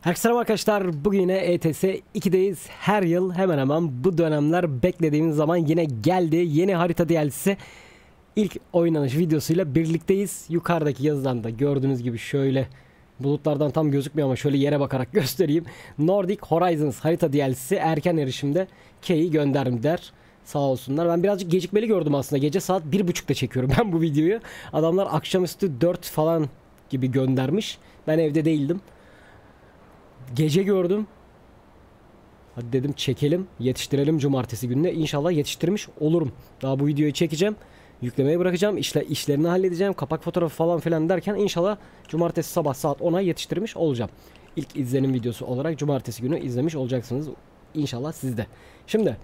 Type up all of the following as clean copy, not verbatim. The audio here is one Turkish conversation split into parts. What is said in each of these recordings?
Herkese selam arkadaşlar. Bugün yine ETS 2'deyiz. Her yıl hemen hemen bu dönemler beklediğimiz zaman yine geldi. Yeni harita DLC'si ilk oynanış videosuyla birlikteyiz. Yukarıdaki yazıdan da gördüğünüz gibi şöyle bulutlardan tam gözükmüyor ama şöyle yere bakarak göstereyim. Nordic Horizons harita DLC'si erken erişimde K'yi gönderdiler. Sağ olsunlar. Ben birazcık gecikmeli gördüm aslında. Gece saat 1.30'da çekiyorum ben bu videoyu. Adamlar akşamüstü 4 falan gibi göndermiş. Ben evde değildim. Gece gördüm. Hadi dedim çekelim, yetiştirelim cumartesi gününe. İnşallah yetiştirmiş olurum. Daha bu videoyu çekeceğim. Yüklemeye bırakacağım. İşlerini halledeceğim. Kapak fotoğrafı falan filan derken inşallah cumartesi sabah saat 10'a yetiştirmiş olacağım. İlk izlenim videosu olarak cumartesi günü izlemiş olacaksınız. İnşallah siz de. Şimdi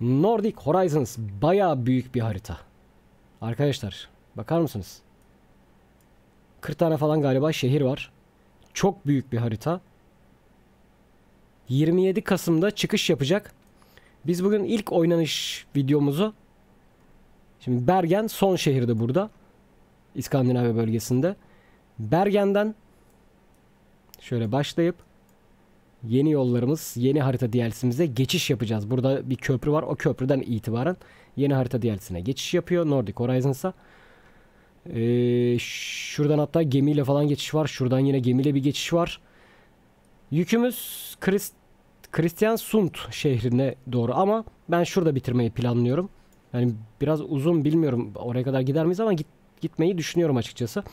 Nordic Horizons bayağı büyük bir harita. Arkadaşlar bakar mısınız? 40 tane falan galiba şehir var. Çok büyük bir harita. 27 Kasım'da çıkış yapacak. Biz bugün ilk oynanış videomuzu, şimdi Bergen son şehirde burada. İskandinavya bölgesinde. Bergen'den şöyle başlayıp yeni yollarımız, yeni harita DLC'mize geçiş yapacağız. Burada bir köprü var. O köprüden itibaren yeni harita DLC'sine geçiş yapıyor Nordic Horizons'a. Şuradan hatta gemiyle falan geçiş var. Şuradan yine gemiyle bir geçiş var. Yükümüz Kristiansund şehrine doğru ama ben şurada bitirmeyi planlıyorum. Yani biraz uzun, bilmiyorum oraya kadar gider miyiz ama gitmeyi düşünüyorum açıkçası.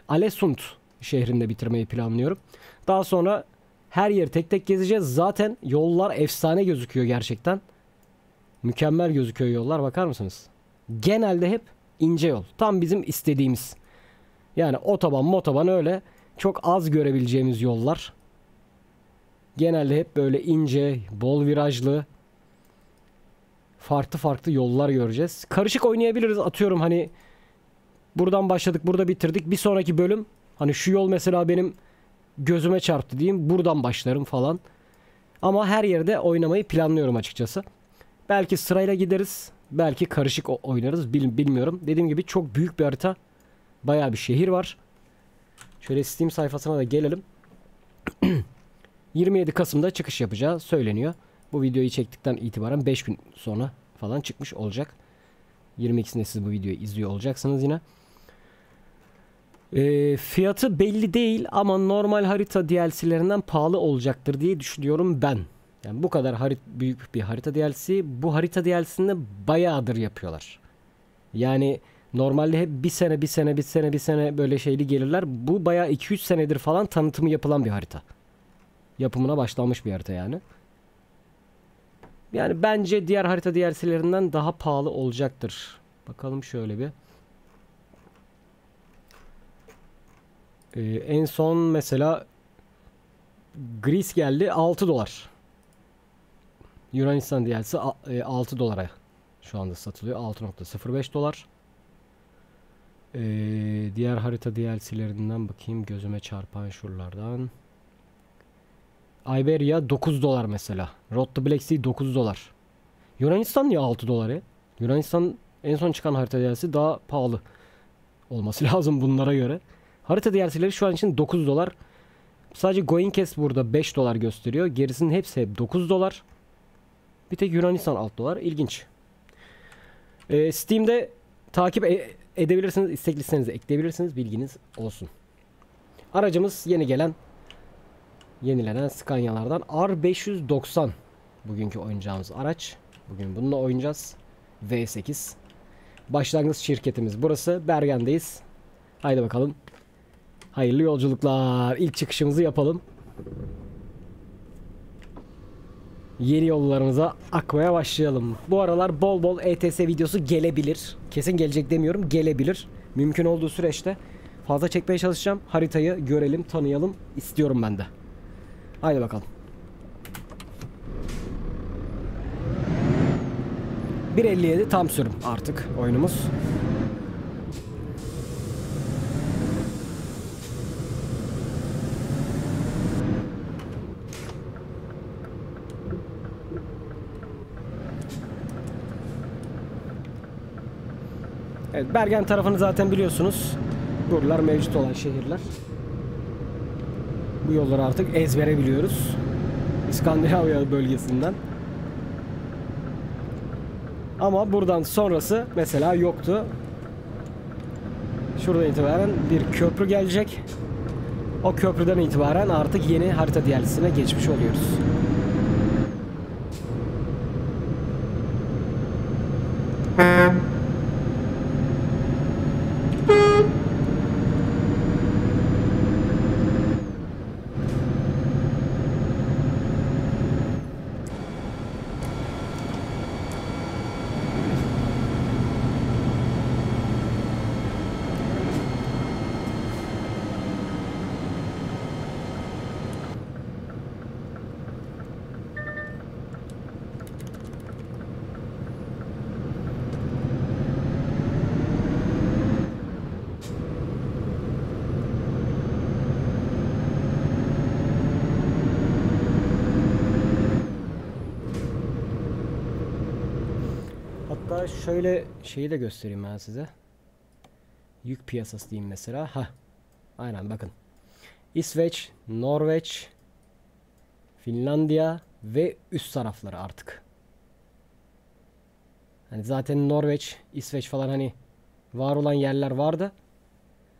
Alesund şehrinde bitirmeyi planlıyorum. Daha sonra her yeri tek tek gezeceğiz. Zaten yollar efsane gözüküyor gerçekten. Mükemmel gözüküyor yollar, bakar mısınız? Genelde hep ince yol. Tam bizim istediğimiz. Yani otoban öyle çok az görebileceğimiz yollar. Genelde hep böyle ince, bol virajlı, farklı yollar göreceğiz. Karışık oynayabiliriz, atıyorum hani buradan başladık, burada bitirdik. Bir sonraki bölüm hani şu yol mesela benim gözüme çarptı diyeyim, buradan başlarım falan. Ama her yerde oynamayı planlıyorum açıkçası. Belki sırayla gideriz, belki karışık oynarız, bilmiyorum. Dediğim gibi çok büyük bir harita. Bayağı bir şehir var. Şöyle Steam sayfasına da gelelim. 27 Kasım'da çıkış yapacağı söyleniyor. Bu videoyu çektikten itibaren 5 gün sonra falan çıkmış olacak. 22'sinde siz bu videoyu izliyor olacaksınız yine. Fiyatı belli değil ama normal harita DLC'lerinden pahalı olacaktır diye düşünüyorum ben. Yani bu kadar büyük bir harita DLC, bu harita DLC'sinde bayağıdır yapıyorlar. Yani normalde hep bir sene böyle şeyli gelirler. Bu bayağı 2-3 senedir falan tanıtımı yapılan bir harita. Yapımına başlanmış bir harita yani. Yani bence diğer harita DLC'lerinden daha pahalı olacaktır. Bakalım şöyle bir. En son mesela Greece geldi, 6 dolar. Yunanistan DLC'si 6 dolara şu anda satılıyor. 6.05 dolar. Diğer harita DLC'lerinden bakayım, gözüme çarpan şuralardan. Iberia 9 dolar mesela. Road to Black Sea 9 dolar. Yunanistan niye 6 dolar ya? Yunanistan en son çıkan harita DLC'si daha pahalı olması lazım bunlara göre. Harita DLC'leri şu an için 9 dolar. Sadece Goinkes burada 5 dolar gösteriyor. Gerisinin hepsi hep 9 dolar. Bir tek Yunanistan 6 dolar. İlginç. Steam'de takip edebilirsiniz. İstek listenize ekleyebilirsiniz. Bilginiz olsun. Aracımız yenilenen Scania'lardan R590 bugünkü oynayacağımız araç. Bugün bununla oynayacağız. V8. Başlangıç şirketimiz burası. Bergen'deyiz. Haydi bakalım. Hayırlı yolculuklar. İlk çıkışımızı yapalım. Yeni yollarımıza akmaya başlayalım. Bu aralar bol bol ETS videosu gelebilir. Kesin gelecek demiyorum. Gelebilir. Mümkün olduğu süreçte fazla çekmeye çalışacağım. Haritayı görelim, tanıyalım istiyorum ben de. Haydi bakalım. 1.57 tam sürüm artık oyunumuz. Evet, Bergen tarafını zaten biliyorsunuz. Buralar mevcut olan şehirler. Bu yolları artık ezbere biliyoruz. İskandinavya bölgesinden. Ama buradan sonrası mesela yoktu. Şuradan itibaren bir köprü gelecek. O köprüden itibaren artık yeni harita DLC'sine geçmiş oluyoruz. Hatta şöyle şeyi de göstereyim ben size. Yük piyasası diyeyim mesela. Ha, aynen bakın. İsveç, Norveç, Finlandiya ve üst tarafları artık. Hani zaten Norveç, İsveç falan hani var olan yerler vardı.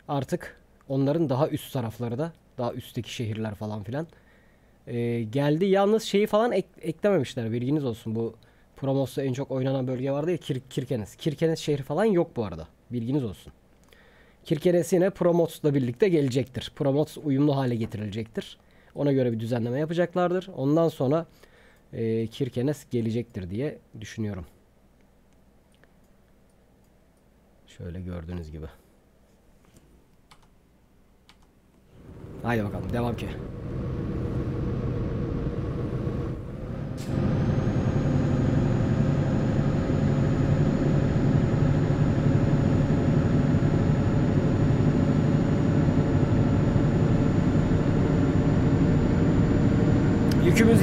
Artık onların daha üst tarafları da, daha üstteki şehirler falan filan geldi. Yalnız şeyi falan eklememişler. Bilginiz olsun, bu Promos'ta en çok oynanan bölge vardı ya, Kirkenes. Kirkenes şehri falan yok bu arada. Bilginiz olsun. Kirkenes yine Promos'la birlikte gelecektir. Promos uyumlu hale getirilecektir. Ona göre bir düzenleme yapacaklardır. Ondan sonra Kirkenes gelecektir diye düşünüyorum. Şöyle gördüğünüz gibi. Haydi bakalım, devam ki. Yükümüz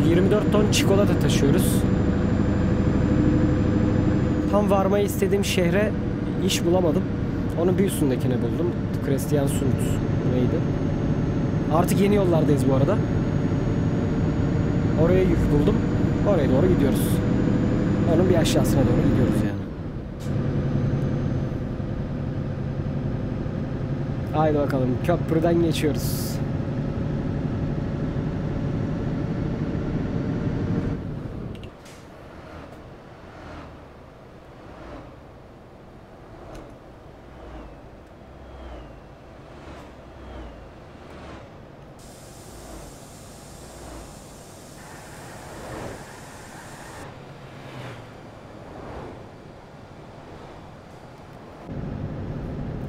24 ton çikolata taşıyoruz. Tam varmayı istediğim şehre iş bulamadım. Onun bir üstündekini buldum. Kristiansund neydi? Artık yeni yollardayız bu arada. Oraya yük buldum. Oraya doğru gidiyoruz. Onun bir aşağısına doğru gidiyoruz yani. Haydi bakalım, köprüden geçiyoruz.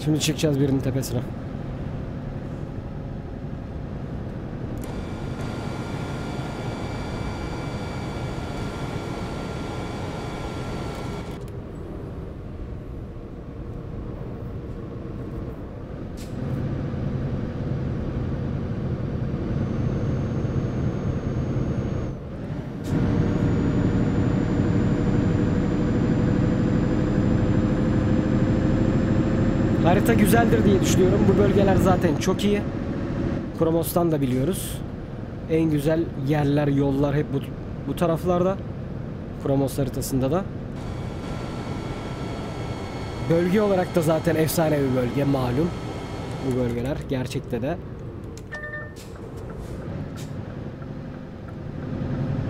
Şimdi çıkacağız birinin tepesine. Harita güzeldir diye düşünüyorum. Bu bölgeler zaten çok iyi. Promos'tan da biliyoruz. En güzel yerler, yollar hep bu taraflarda. Promos haritasında da. Bölge olarak da zaten efsane bir bölge, malum. Bu bölgeler gerçekte de.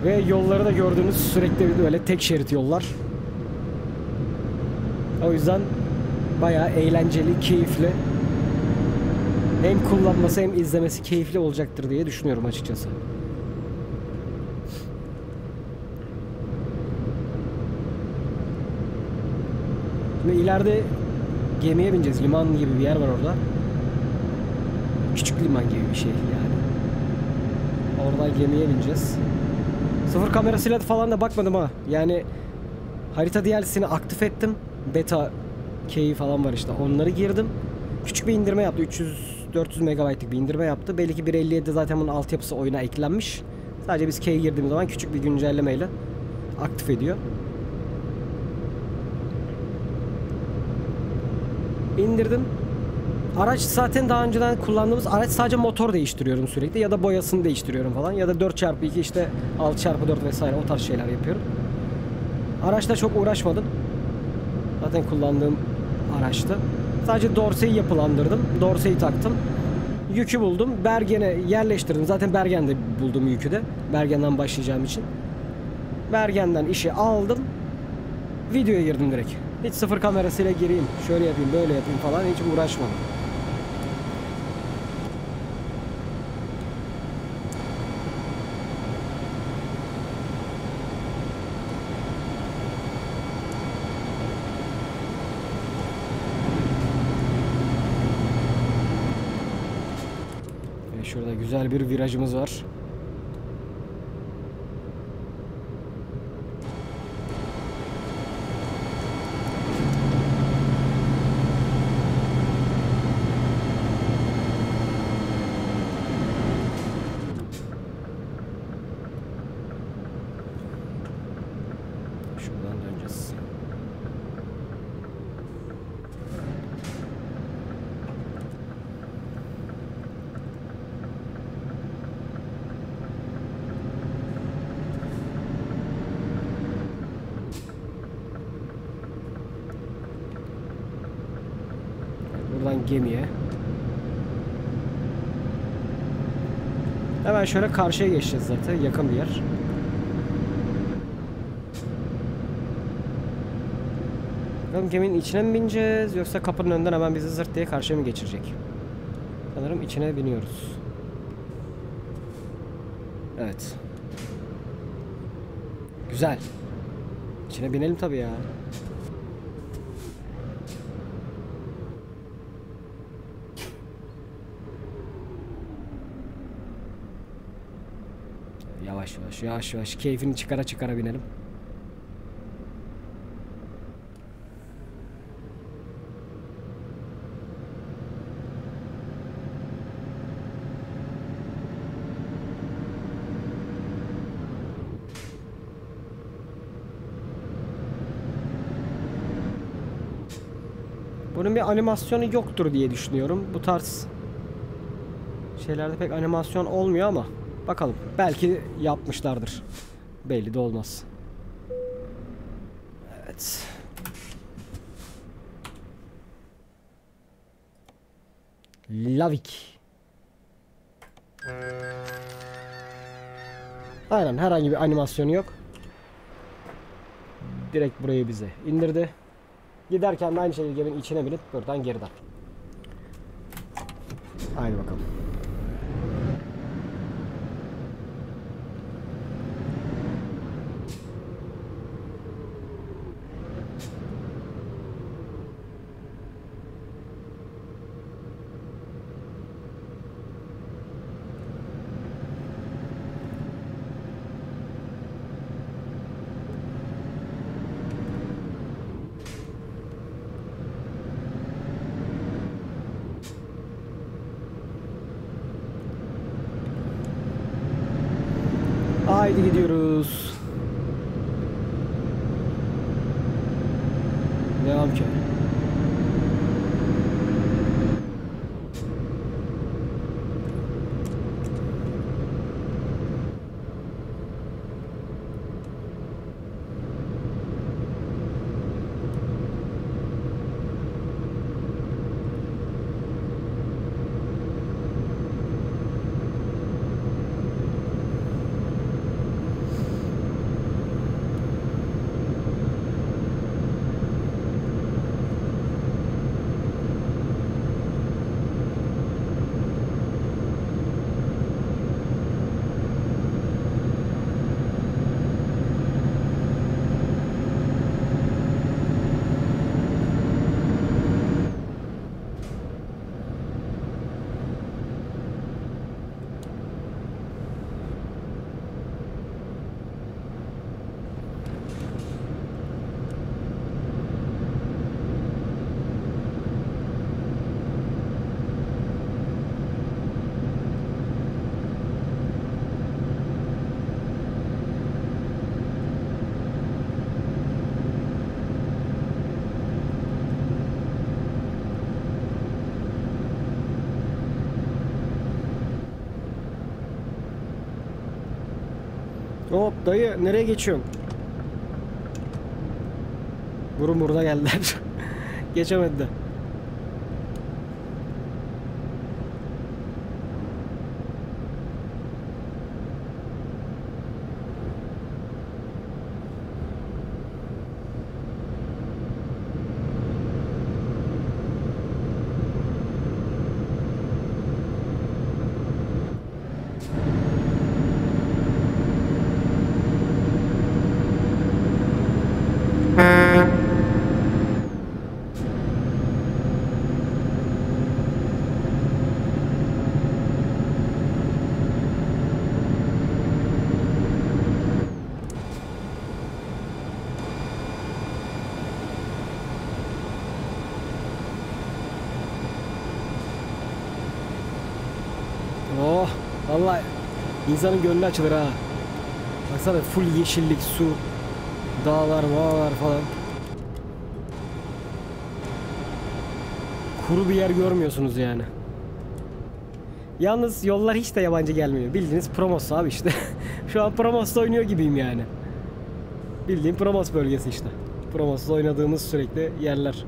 Ve yolları da gördüğünüz sürekli böyle tek şerit yollar. O yüzden bayağı eğlenceli, keyifli. Hem kullanması hem izlemesi keyifli olacaktır diye düşünüyorum açıkçası. Şimdi ileride gemiye bineceğiz. Liman gibi bir yer var orada. Küçük liman gibi bir şey yani. Oradan gemiye bineceğiz. Sıfır kamerasıyla falan da bakmadım ha. Yani harita DLC'sini aktif ettim. Beta key'i falan var işte. Onları girdim. Küçük bir indirme yaptı. 300-400 MB'lık bir indirme yaptı. Belli ki 1.57'de zaten bunun altyapısı oyuna eklenmiş. Sadece biz key'e girdiğimiz zaman küçük bir güncellemeyle aktif ediyor. İndirdim. Araç zaten daha önceden kullandığımız araç, sadece motor değiştiriyorum sürekli ya da boyasını değiştiriyorum falan ya da 4x2 işte 6x4 vesaire o tarz şeyler yapıyorum. Araçta çok uğraşmadım. Zaten kullandığım araçtı. Sadece dorseyi yapılandırdım. Dorseyi taktım. Yükü buldum. Bergen'e yerleştirdim. Zaten Bergen'de buldum yükü de. Bergen'den başlayacağım için. Bergen'den işi aldım. Videoya girdim direkt. Hiç sıfır kamerasıyla gireyim, şöyle yapayım, böyle yapayım falan hiç uğraşmadım. Ve şurada güzel bir virajımız var. Şuradan döneceğiz. Buradan gemiye. Hemen şöyle karşıya geçeceğiz zaten. Yakın bir yer. Bakalım geminin içine mi bineceğiz yoksa kapının önünden hemen bizi zırt diye karşıya mı geçirecek? Sanırım içine biniyoruz. Evet. Güzel. İçine binelim tabii ya. Yavaş yavaş yavaş yavaş keyfini çıkara çıkara binelim. Bunun bir animasyonu yoktur diye düşünüyorum. Bu tarz şeylerde pek animasyon olmuyor ama bakalım. Belki yapmışlardır. Belli de olmaz. Evet. Lavik. Aynen, herhangi bir animasyonu yok. Direkt burayı bize indirdi. Giderken de aynı şekilde geminin içine binip buradan geriden. Haydi bakalım. Haydi gidiyoruz. Devam ki. Hop dayı nereye geçiyorsun? Burun buruna geldiler. Geçemedi de. Oh, vallahi insanın gönlü açılır ha. Baksana full yeşillik, su, dağlar, mağalar falan. Kuru bir yer görmüyorsunuz yani. Yalnız yollar hiç de yabancı gelmiyor. Bildiğiniz Promos abi işte. Şu an Promos'ta oynuyor gibiyim yani. Bildiğin Promos bölgesi işte. Promos'ta oynadığımız sürekli yerler.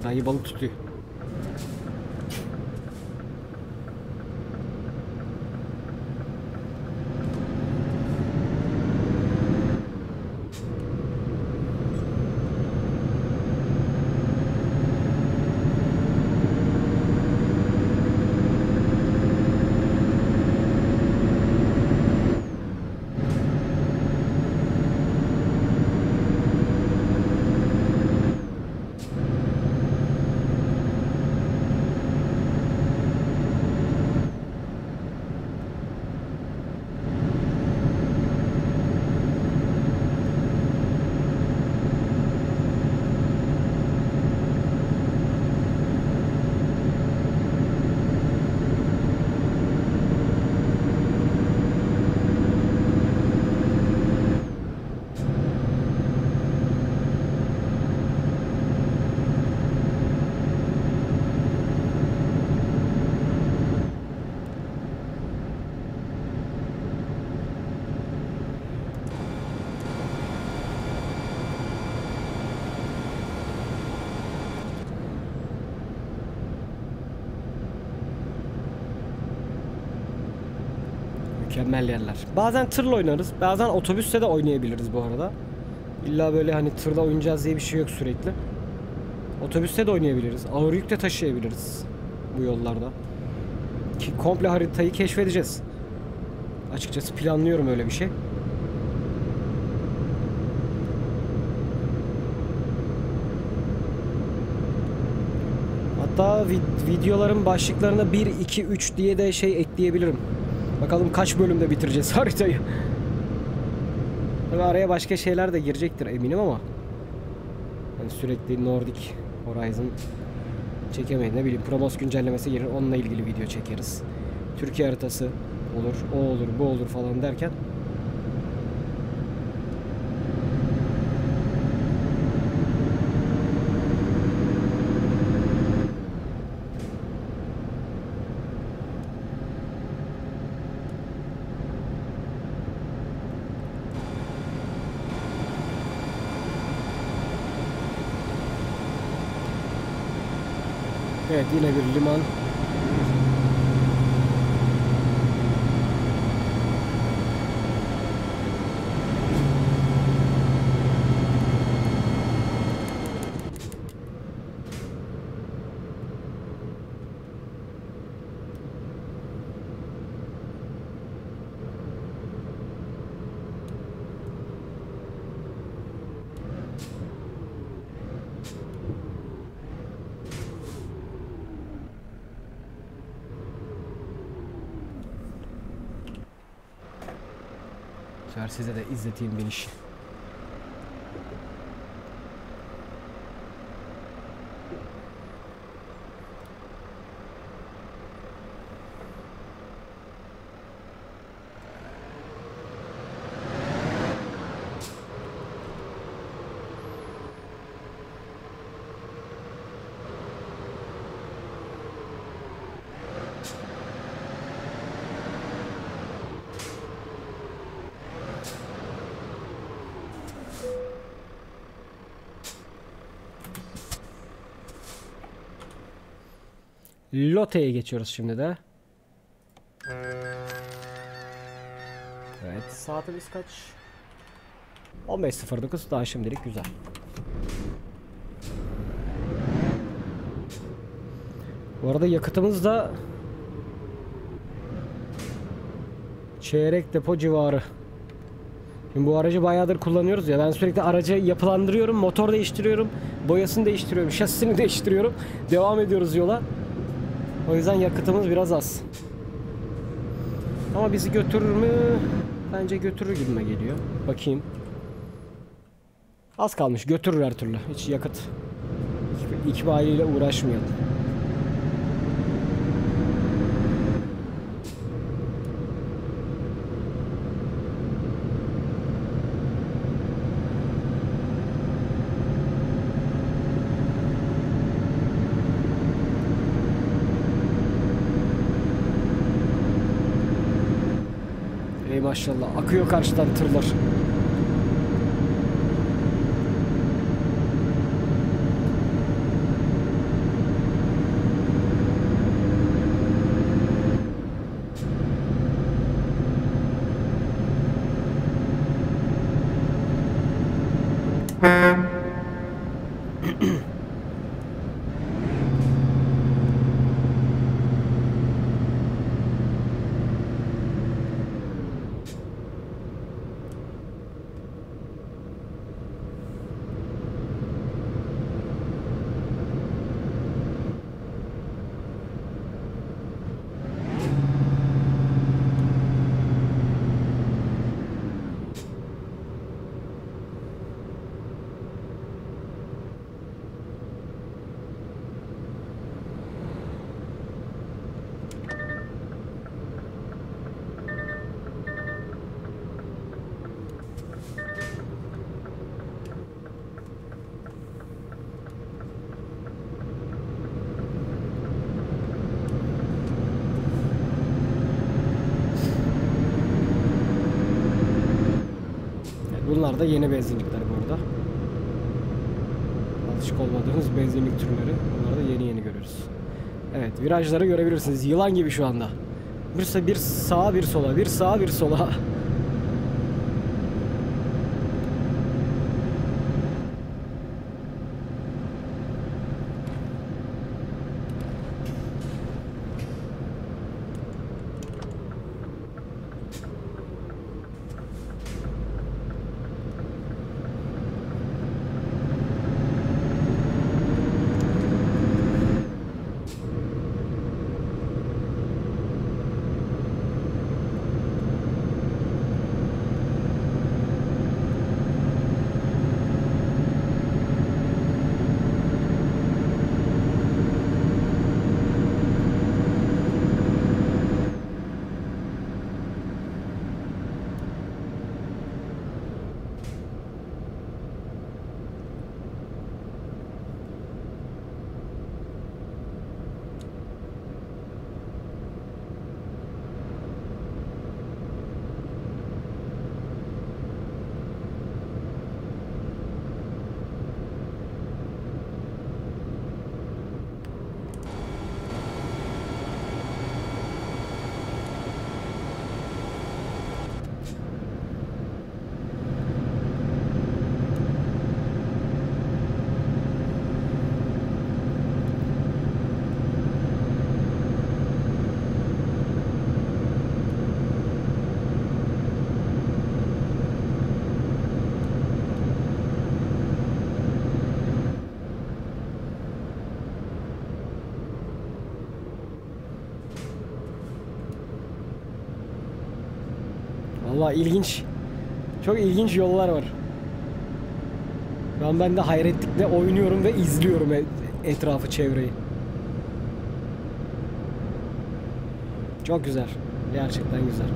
Dayı balık tutuyor. Mükemmel yerler. Bazen tırla oynarız. Bazen otobüste de oynayabiliriz bu arada. İlla böyle hani tırda oynayacağız diye bir şey yok sürekli. Otobüste de oynayabiliriz. Ağır yük de taşıyabiliriz bu yollarda. Ki komple haritayı keşfedeceğiz. Açıkçası planlıyorum öyle bir şey. Hatta videoların başlıklarına 1, 2, 3 diye de şey ekleyebilirim. Bakalım kaç bölümde bitireceğiz haritayı. Tabii araya başka şeyler de girecektir eminim ama yani sürekli Nordic Horizon çekemeyiz. Ne bileyim Promos güncellemesi gelir, onunla ilgili video çekeriz. Türkiye haritası olur, o olur, bu olur falan derken evet yine bir liman. Size de izleteyim biniş. Lotte'ye geçiyoruz şimdi de. Evet, saatimiz kaç? 15.09, daha şimdilik güzel. Bu arada yakıtımız da çeyrek depo civarı. Şimdi bu aracı bayağıdır kullanıyoruz ya, ben sürekli aracı yapılandırıyorum, motor değiştiriyorum, boyasını değiştiriyorum, şasisini değiştiriyorum. Devam ediyoruz yola. O yüzden yakıtımız biraz az. Ama bizi götürür mü? Bence götürür gibime geliyor. Bakayım. Az kalmış, götürür her türlü. Hiç yakıt ikbaliyle uğraşmayalım. Ey maşallah, akıyor karşıdan tırlar. Bunlar da yeni benzinlikler bu arada. Alışık olmadığımız benzinlik türleri. Bunları da yeni görüyoruz. Evet, virajları görebilirsiniz. Yılan gibi şu anda. Bir sağa bir sola, bir sağa bir sola. Vallahi ilginç. Çok ilginç yollar var. Ben de hayretlikle oynuyorum ve izliyorum etrafı, çevreyi. Çok güzel. Gerçekten güzel.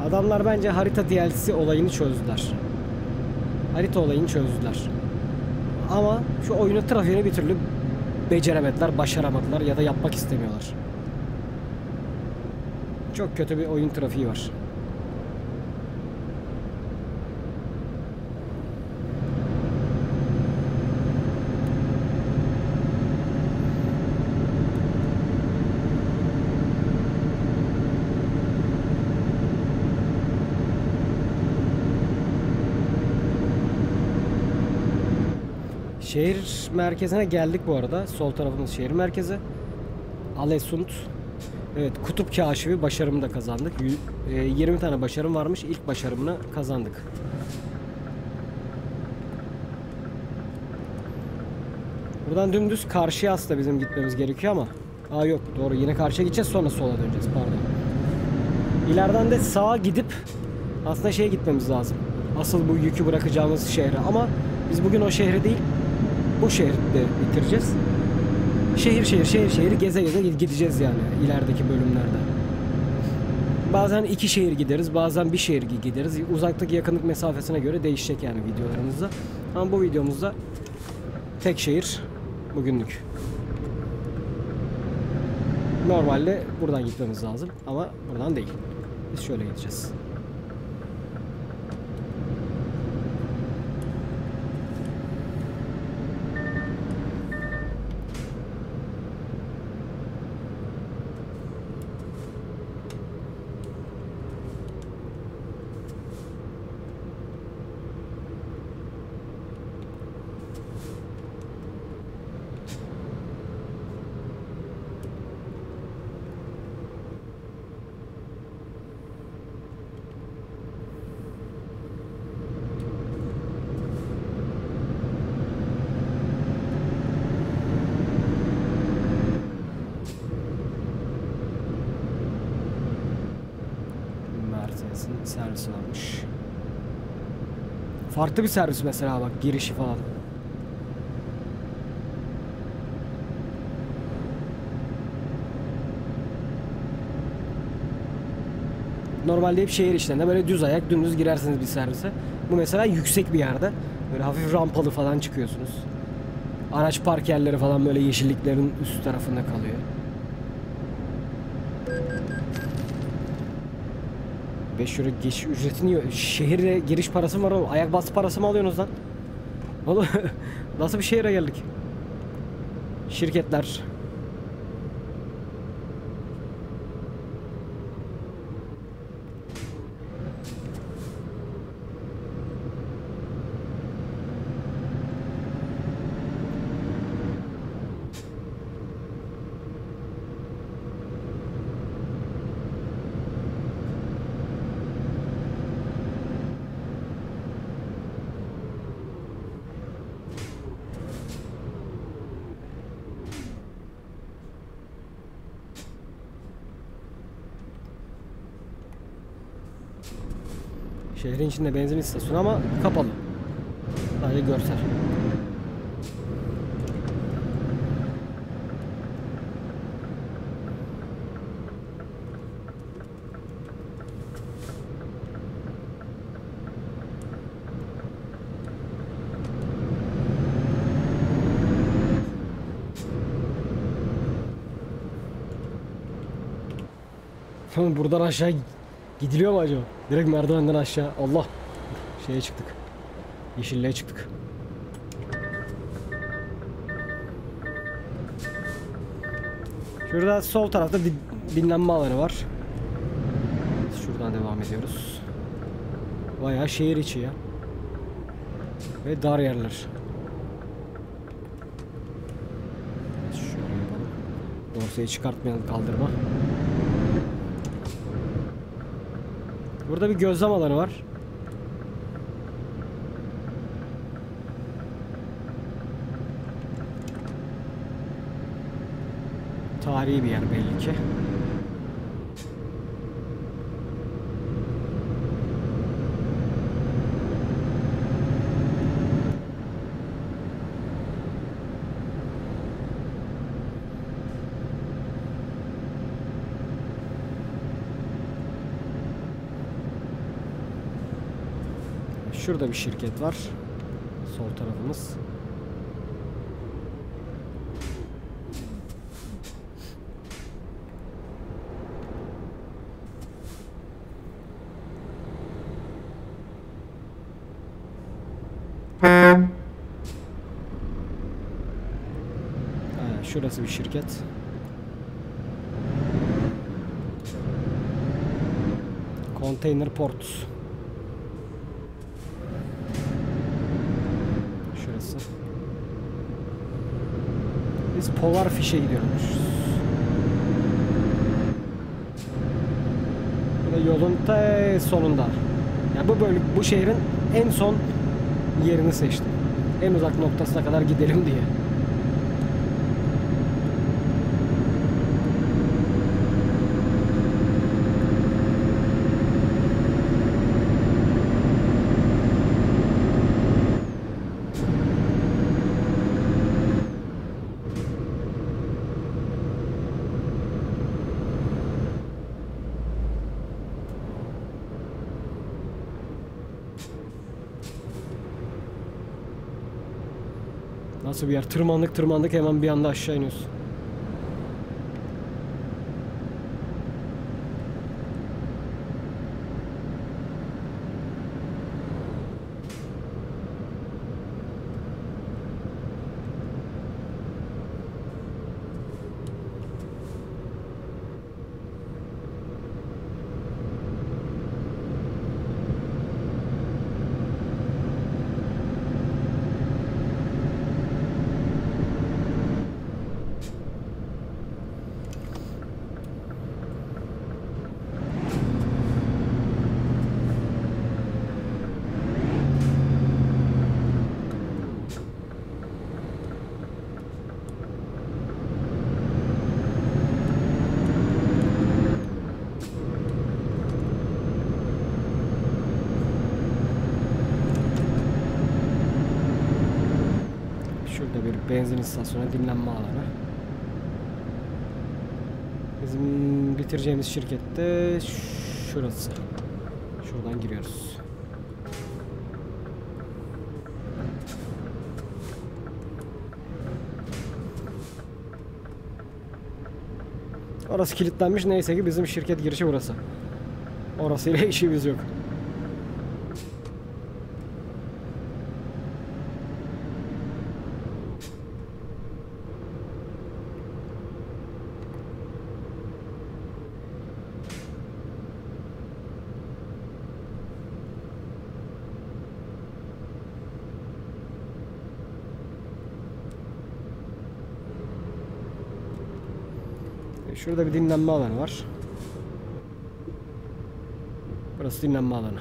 Adamlar bence harita DLC'si olayını çözdüler. Harita olayını çözdüler. Ama şu oyunu, trafiğini bir türlü beceremediler, başaramadılar ya da yapmak istemiyorlar. Çok kötü bir oyun trafiği var. Şehir merkezine geldik bu arada. Sol tarafımız şehir merkezi. Alesund. Evet, kutup kaşifi başarımı da kazandık. 20 tane başarım varmış. İlk başarımını kazandık. Buradan dümdüz karşıya aslında bizim gitmemiz gerekiyor ama. Aa yok, doğru, yine karşıya gideceğiz, sonra sola döneceğiz, pardon. İleriden de sağa gidip aslında şeye gitmemiz lazım. Asıl bu yükü bırakacağımız şehre, ama biz bugün o şehri değil bu şehirde bitireceğiz. Şehir geze geze gideceğiz yani ilerideki bölümlerde. Bazen 2 şehir gideriz, bazen bir şehir gideriz. Uzaktaki yakınlık mesafesine göre değişecek yani videolarımızda. Ama bu videomuzda tek şehir bugünlük. Normalde buradan gitmemiz lazım ama buradan değil. Biz şöyle gideceğiz. Servisi varmış. Farklı bir servis mesela, bak girişi falan. Normalde hep şehir içlerinde böyle düz ayak dümdüz girersiniz bir servise. Bu mesela yüksek bir yerde. Böyle hafif rampalı falan çıkıyorsunuz. Araç park yerleri falan böyle yeşilliklerin üst tarafında kalıyor. €5 geçiş ücretini, şehire giriş parası mı var oğlum? Ayak bastı parası mı alıyorsunuz lan? Oğlum nasıl bir şehire geldik? Şirketler. Şehrin içinde benzin istasyonu ama kapalı. Sadece görsel. Buradan aşağı gidiliyor mu acaba? Direkt merdivenden aşağı. Allah. Şeye çıktık. Yeşilliğe çıktık. Şurada sol tarafta bir dinlenme alanı var. Şuradan devam ediyoruz. Bayağı şehir içi ya. Ve dar yerler. Şöyle yapalım. Dorsayı çıkartmayalım, kaldırma. Burada bir gözlem alanı var. Tarihi bir yer belli ki. Şurada bir şirket var. Sol tarafımız. Şurası bir şirket. Container Port. Şurası. Biz Polar Fish'e gidiyormuşuz. Bu da yolun ta sonunda. Yani bu şehrin en son yerini seçtim. En uzak noktasına kadar gidelim diye. Nasıl bir yer? Tırmandık hemen bir anda aşağı iniyoruz. Şurada bir benzin istasyonu, dinlenme alanı. Bizim bitireceğimiz şirkette şurası. Şuradan giriyoruz. Orası kilitlenmiş. Neyse ki bizim şirket girişi burası. Orasıyla işimiz yok. Şurada bir dinlenme alanı var. Burası dinlenme alanı.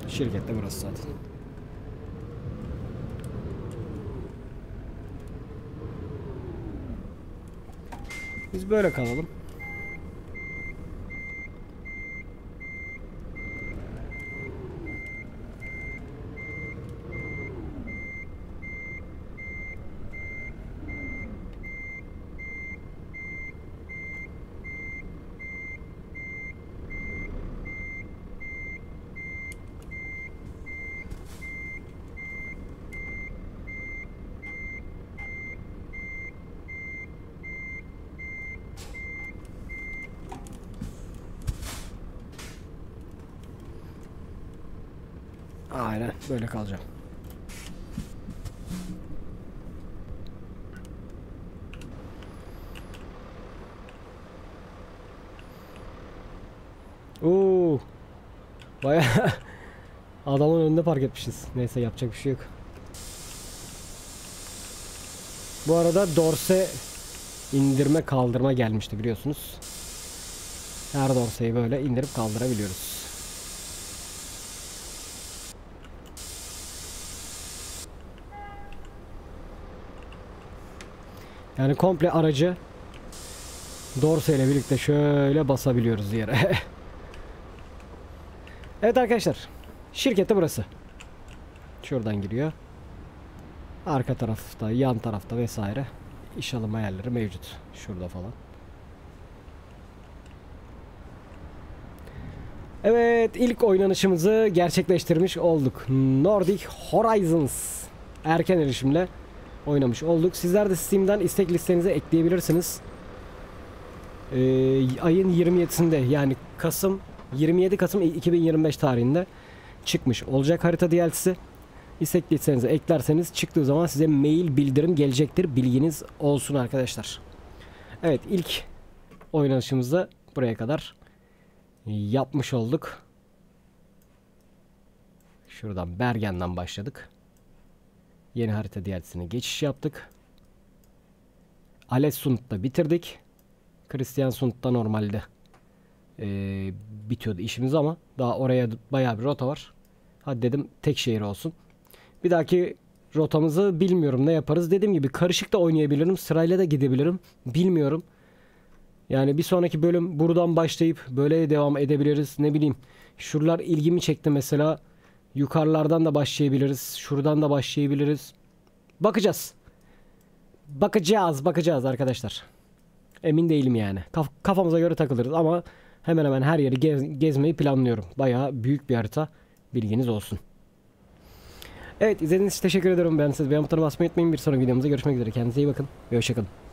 Şirket de burası zaten. Biz böyle kalalım. Aynen böyle kalacağım. Oo. Bayağı adamın önünde park etmişiz. Neyse yapacak bir şey yok. Bu arada dorse indirme kaldırma gelmişti biliyorsunuz. Her dorseyi böyle indirip kaldırabiliyoruz. Yani komple aracı dorse ile birlikte şöyle basabiliyoruz yere. Evet arkadaşlar, şirkette burası. Şuradan giriyor. Arka tarafta, yan tarafta vesaire iş alım yerleri mevcut. Şurada falan. Evet, ilk oynanışımızı gerçekleştirmiş olduk. Nordic Horizons erken erişimle oynamış olduk. Sizler de Steam'den istek listenize ekleyebilirsiniz. Ayın 27'sinde yani 27 Kasım 2025 tarihinde çıkmış olacak harita DLC'si. İstekliyseniz eklerseniz çıktığı zaman size mail bildirim gelecektir. Bilginiz olsun arkadaşlar. Evet, ilk oynanışımızda buraya kadar yapmış olduk. Şuradan Bergen'den başladık. Yeni harita DLC'sine geçiş yaptık. Alessund'da bitirdik. Christiansund'da normalde bitiyordu işimiz ama daha oraya bayağı bir rota var. Hadi dedim tek şehir olsun. Bir dahaki rotamızı bilmiyorum, ne yaparız. Dediğim gibi karışık da oynayabilirim. Sırayla da gidebilirim. Bilmiyorum. Yani bir sonraki bölüm buradan başlayıp böyle devam edebiliriz. Ne bileyim. Şuralar ilgimi çekti mesela. Yukarılardan da başlayabiliriz. Şuradan da başlayabiliriz. Bakacağız. Bakacağız arkadaşlar. Emin değilim yani. Kafamıza göre takılırız ama hemen hemen her yeri gezmeyi planlıyorum. Bayağı büyük bir harita. Bilginiz olsun. Evet, izlediğiniz için teşekkür ederim. Beğendiyseniz beğen butonuna basmayı unutmayın. Bir sonraki videomuzda görüşmek üzere. Kendinize iyi bakın ve hoşçakalın.